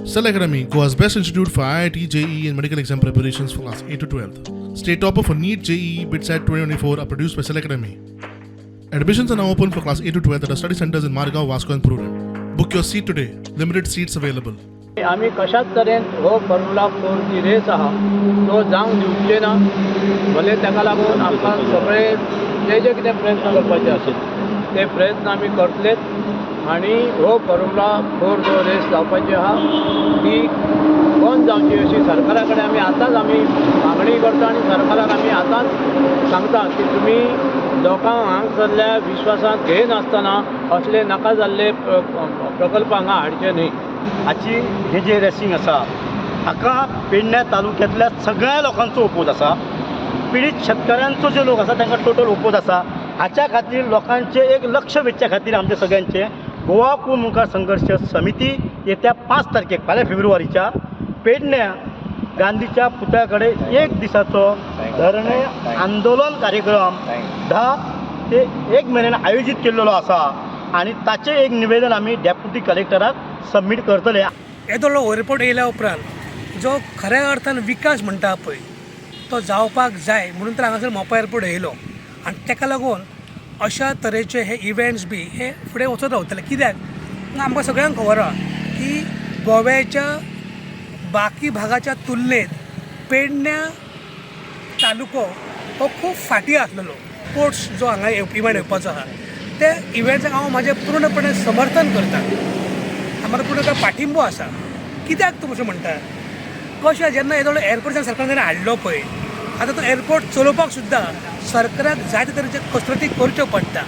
Cell Academy, Goa's best institute for IIT, JEE and medical exam preparations for class 8 to 12th. State topper for NEET, JEE, BITSAT 2024 are produced by Cell Academy. Admissions are now open for class 8 to 12th at our study centers in Margao, Vasco and Purur. Book your seat today. Limited seats available. आम्ही कशाच तरेन हो formula 4 जी race आहा तो जावंक दिवचे ना भले ताका लागून आमकां सगळे जे कितें प्रयत्न करपाचे आसत ते प्रयत्न आमी करतलेच आनी हो फॉर्म्युला 4 जो रेस जावपाची आहा ती बंद जावची अशी सरकारा कडेन आमी आतांच आमी मागणी करता आनी सरकाराक आमी आतांच सांगता की तुमी लोकांक हांगसरल्या विश्वासांत घेयनासतना असले नाका जाल्ले प्रकल्प हांगा हाडचे न्ही. हाची हे जे रेसींग आसा हाका पेडण्या तालुक्यांतल्या सगळ्या लोकांचो ओपोज आसा. पिडीत शेतकऱ्यांचो जे लोक आसा तांकां टोटल ओपोज आसा. हाच्या खातीर लोकांचे एक लक्ष वेधच्या खातीर आमचे सगळ्यांचे गोवा मुखार संघर्ष समिती येत्या 5 तारखेक फाल्यां फेब्रुवारीच्या पेडण्या गांधीच्या पुतळ्या कडेन एक दिसाचो धरणे आंदोलन कार्यक्रम 10 ते 1 म्हयन्यान आयोजीत केल्लो आसा आनी ताचें एक निवेदन आमी डेप्युटी कलेक्टराक सबमीट करतले. येदो रिपोर्ट येयल्या उपरांत जो खऱ्या अर्थान विकास म्हणटा पळय तो जावपाक जाय म्हणून तर हांगासर मोपा एअरपोर्ट येयलो आनी ताका लागून अशा तरेचे हे इव्हेंट्स बी हे फुडें वचत रावतले. कित्याक आमकां सगळ्यांक खबर आहा की गोव्याच्या बाकी भागाच्या तुलनेत पेडण्या तालुको हो खूब फाटीं आसलेलो. स्पोर्ट्स जो हांगा इव्हेंट येवपाचो आहा त्या इव्हेंट्साक हांव म्हाजें पूर्णपणे समर्थन करता. आमकां पूर्ण पाठिंबो आसा. कित्याक तूं अशें म्हणटा कशें जेन्ना येदो एअरपोर्ट सरकारान हाडलो पळय आतां तो एअरपोर्ट चलोवपाक सुद्दां सरकाराक जाय ते तरेचे कसरती करच्यो पडटा.